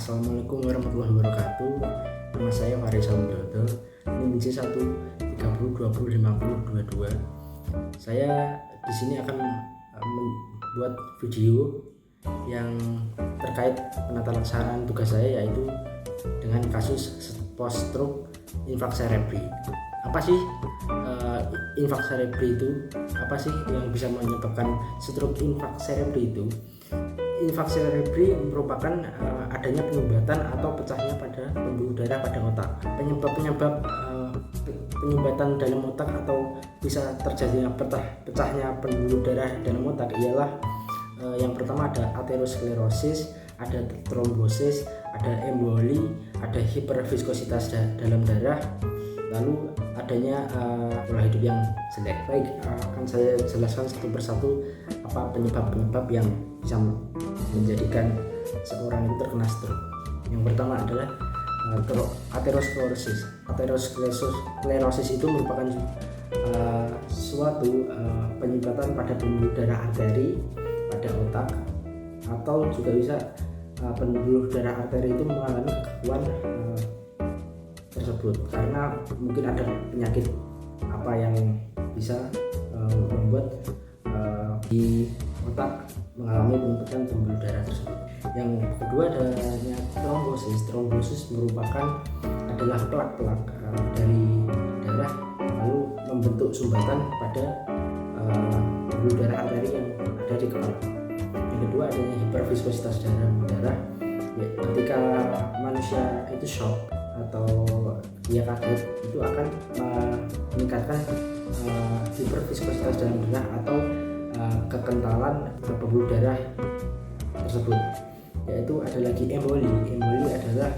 Assalamualaikum warahmatullahi wabarakatuh. Nama saya Faris Widodo. NIM J1 30205022. Saya di sini akan membuat video yang terkait penata laksanaan tugas saya, yaitu dengan kasus post stroke infark cerebri. Apa sih infark cerebri itu? Apa sih yang bisa menyebabkan stroke infark cerebri itu? Infark cerebri merupakan adanya penyumbatan atau pecahnya pada pembuluh darah pada otak. Penyebab penyumbatan dalam otak atau bisa terjadinya pecahnya pembuluh darah dalam otak ialah yang pertama ada aterosklerosis, ada trombosis, ada emboli, ada hiperviskositas dalam darah, lalu adanya pola hidup yang jelek. Baik, akan saya jelaskan satu persatu apa penyebab-penyebab yang bisa menjadikan seorang itu terkena stroke. Yang pertama adalah aterosklerosis. Aterosklerosis itu merupakan suatu penyumbatan pada pembuluh darah arteri pada otak, atau juga bisa pembuluh darah arteri itu mengalami kegangguan tersebut karena mungkin ada penyakit apa yang bisa membuat di otak mengalami penumpukan pembuluh darah tersebut. Yang kedua adanya trombosis. Trombosis merupakan adalah plak-plak dari darah lalu membentuk sumbatan pada pembuluh darah arteri yang ada di kepala. Yang kedua adanya hiperviskositas dalam darah. Ketika manusia itu shock atau dia kaget, itu akan meningkatkan hiperviskositas dalam darah atau kekentalan pembuluh darah tersebut. Yaitu ada lagi emboli. Emboli adalah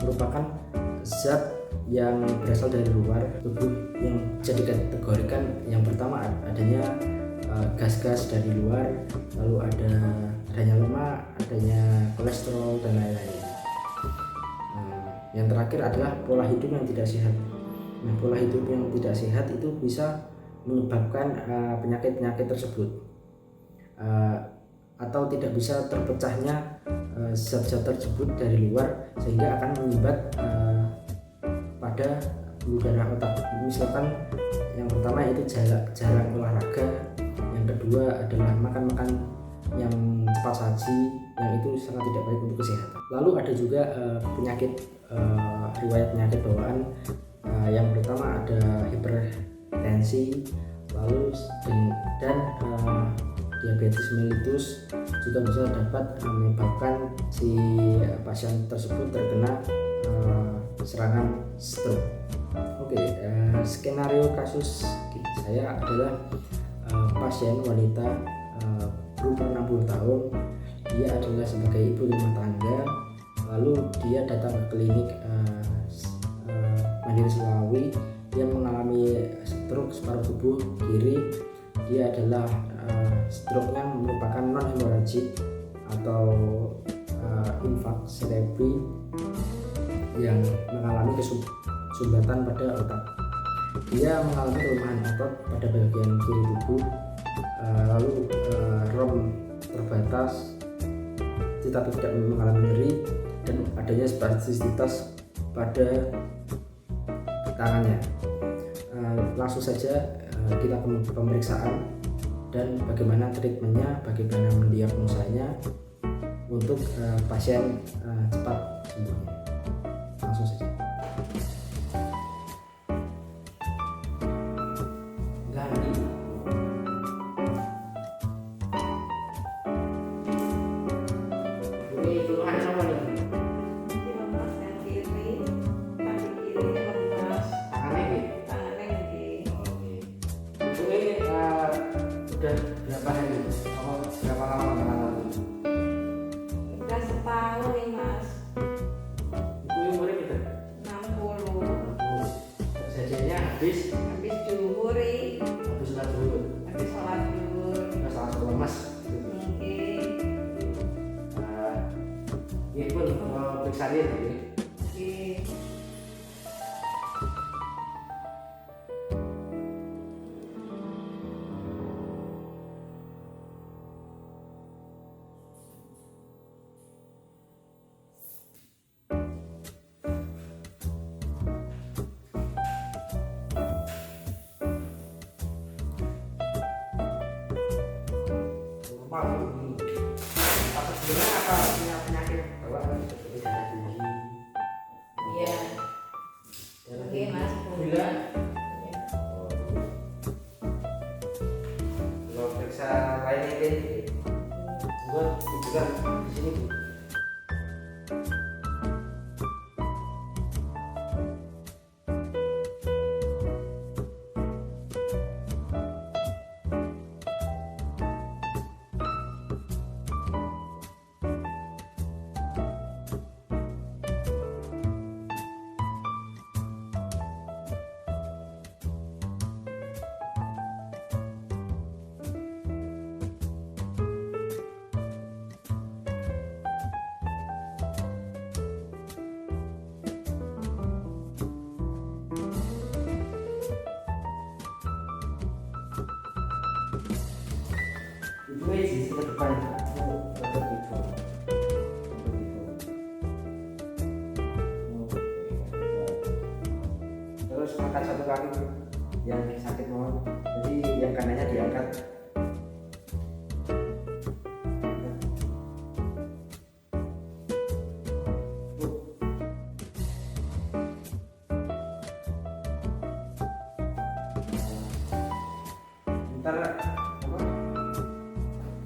merupakan zat yang berasal dari luar tubuh yang bisa dikategorikan yang pertama adanya gas-gas dari luar, lalu adanya lemak, adanya kolesterol dan lain-lain. Yang terakhir adalah pola hidup yang tidak sehat. Nah, pola hidup yang tidak sehat itu bisa menyebabkan penyakit-penyakit tersebut, atau tidak bisa terpecahnya zat-zat tersebut dari luar sehingga akan menyumbat pada pembuluh darah otak. Misalkan yang pertama itu jarang olahraga, yang kedua adalah makan yang cepat saji, yang itu sangat tidak baik untuk kesehatan. Lalu ada juga penyakit riwayat penyakit bawaan. Yang pertama ada hipertensi, lalu dan diabetes mellitus juga bisa dapat menyebabkan si pasien tersebut terkena serangan stroke. Skenario kasus saya adalah pasien wanita berumur 60 tahun. Dia adalah sebagai ibu rumah tangga, lalu dia datang ke klinik Mandiri Sulawi. Dia mengalami stroke separuh tubuh kiri. Dia adalah stroke-nya merupakan non-hemorrhagic atau infark cerebri yang mengalami kesumbatan pada otak. Dia mengalami kelemahan otot pada bagian kiri tubuh, lalu rom terbatas tetapi tidak mengalami nyeri, dan adanya spastisitas pada tangannya. Langsung saja kita ke pemeriksaan dan bagaimana treatmentnya, bagaimana mendiagnosanya untuk pasien cepat sembuhnya. Langsung saja. Udah berapa hari? Berapa lama mengalami? Udah setahun nih mas. Ibu umurnya gitu? 60. Kejadiannya habis Juhur sholat zuhur. habis sholat zuhur. Nggak salah lemas. Mungkin. Ini pun periksa dia tadi. lupa Bu. Apa sebenarnya apa punya penyakit bawaan seperti darah tinggi? Iya. Darah Oke tinggi. Mas. Gula. Iya. Oh, kalau periksa lainnya ini, buat juga di sini Bu. Itu sisi ke depan untuk itu. Terus angkat satu kaki yang sakit mohon. Jadi yang kanannya diangkat. Ntar apa?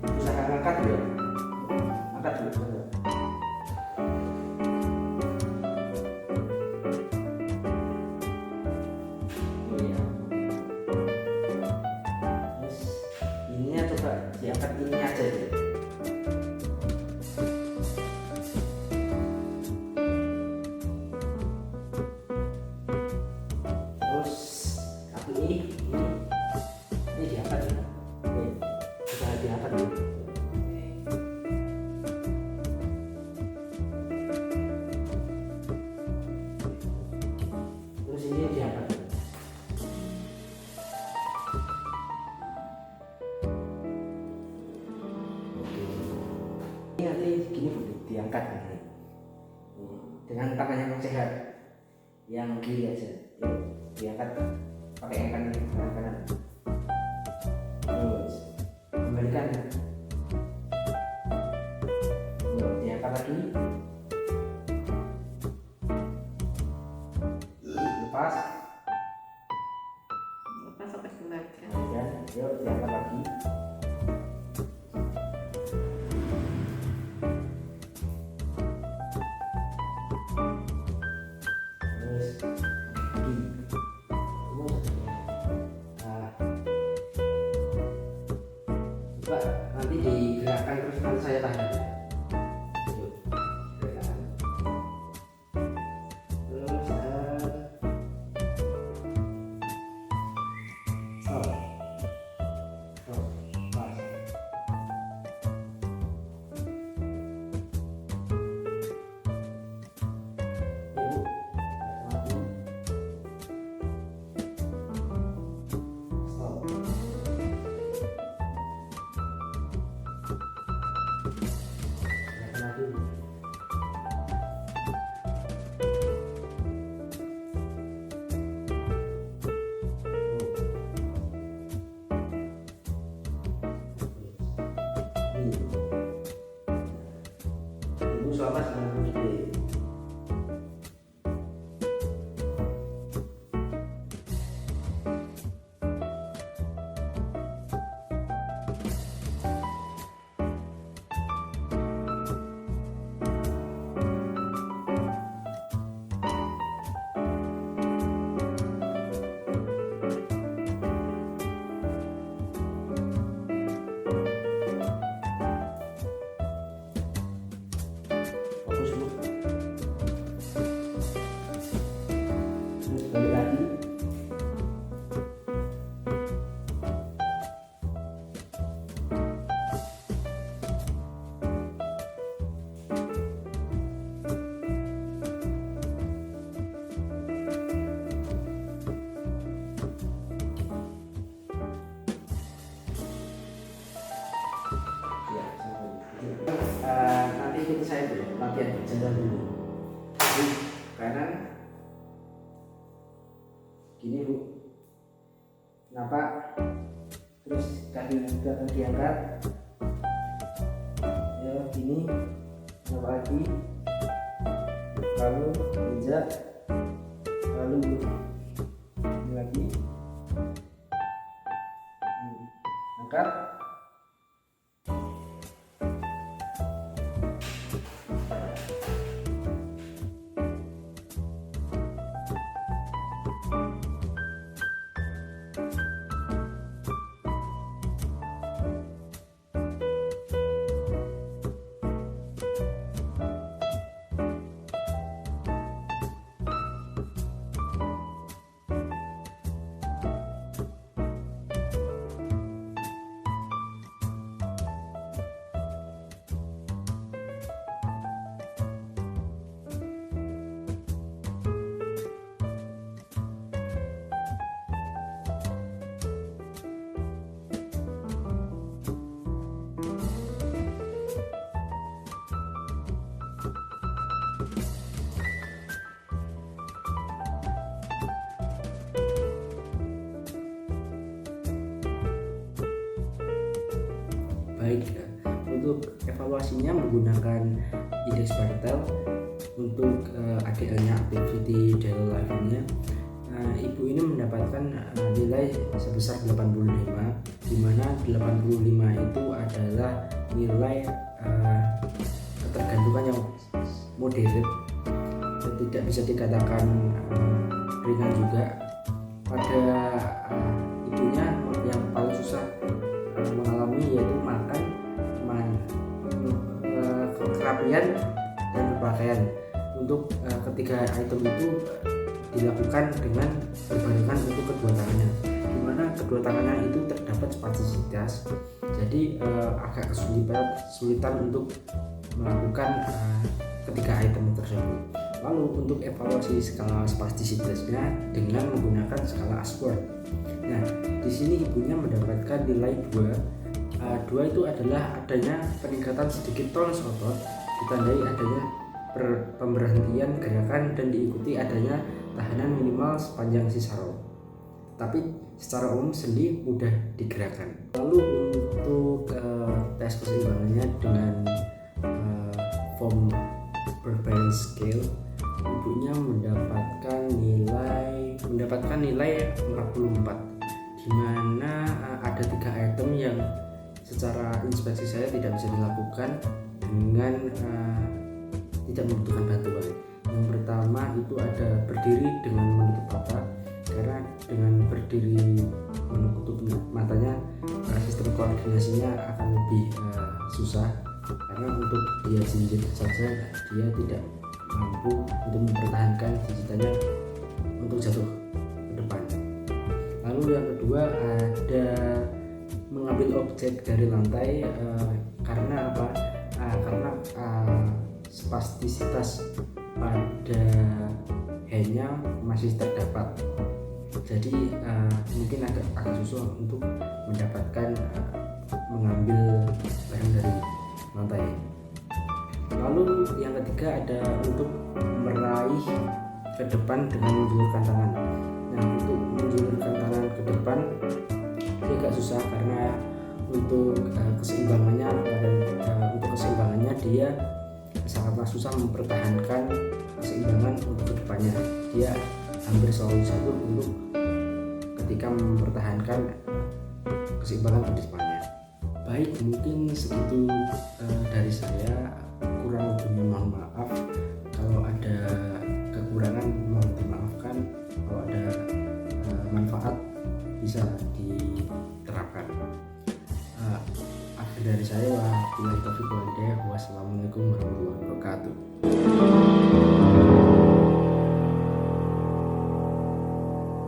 Usaha angkat dulu ya. Angkat dulu sebentar. Oh iya. Terus ininya coba diangkat ininya aja dulu. Terus kaki ini diangkat ya. Ini usaha diangkat dulu. Terus ini diangkat dulu. Ini nanti gini Bu, diangkat nanti. Dengan tangan yang sehat, yang kiri aja. Yuk, diangkat pakai yang kanan, tangan kanan. Terus kembalikan. Yuk, diangkat lagi. Lepas. Lepas sampai kembalikan. Kemudian, yuk diangkat lagi. Terus lagi. Nah, coba nanti digerakkan terus nanti saya tahan. Yuk, gerakkan. Terus stop. Stop. Pas. Ibu, mati. Stop. Gerakkan lagi. Ibu selama 90 detik. Fokus Bu. Terus balik lagi. Ya, nanti ikut saya dulu latihan jalan dulu. Jadi kanan, gini Bu. Kenapa? Terus kaki belakang diangkat, sini apa lagi, lalu injak, lalu ini lagi angkat. Baik, untuk evaluasinya menggunakan indeks Bartel untuk ADL-nya, activity daily life-nya. Ibu ini mendapatkan nilai sebesar 85, di mana 85 itu adalah nilai ketergantungan yang moderate, tidak bisa dikatakan ringan juga. Pada ibunya yang paling susah mengalami yaitu makan, kerapian, dan berpakaian. Untuk ketiga item itu dilakukan dengan berbarengan untuk kedua tangannya, di mana kedua tangannya itu terdapat spastisitas, jadi agak kesulitan untuk melakukan ketiga item tersebut. Lalu untuk evaluasi skala spastisitasnya dengan menggunakan skala Ashworth. Nah, di sini ibunya mendapatkan nilai 2. 2 itu adalah adanya peningkatan sedikit tonus otot, ditandai adanya pemberhentian gerakan dan diikuti adanya tahanan minimal sepanjang sisaro. Tapi secara umum sendi mudah digerakkan. Lalu untuk tes keseimbangannya dengan form balance scale, ibunya mendapatkan nilai 44, di mana ada 3 item yang secara inspeksi saya tidak bisa dilakukan dengan tidak membutuhkan bantuan. Yang pertama itu ada berdiri dengan menutup mata, karena dengan berdiri menutup matanya sistem koordinasinya akan lebih susah, karena untuk dia jinjit saja dia tidak mampu untuk mempertahankan jinjitannya untuk jatuh ke depan. Lalu yang kedua ada mengambil objek dari lantai, karena apa? Karena spastisitas pada handnya masih terdapat, jadi mungkin agak susah untuk mendapatkan mengambil barang dari lantai. Lalu yang ketiga ada untuk meraih ke depan dengan menjulurkan tangan. Nah, untuk menjulurkan tangan ke depan dia agak susah, karena untuk keseimbangannya dia sangatlah susah mempertahankan keseimbangan untuk kedepannya. Dia hampir selalu satu untuk ketika mempertahankan keseimbangan ke depannya. Baik, mungkin segitu dari saya. Kurang lebihnya mohon maaf. Kalau ada kekurangan mohon dimaafkan. Kalau ada manfaat bisa diterapkan. Akhir dari saya, wabillahi taufiq wal hidayah. Wassalamualaikum warahmatullahi wabarakatuh.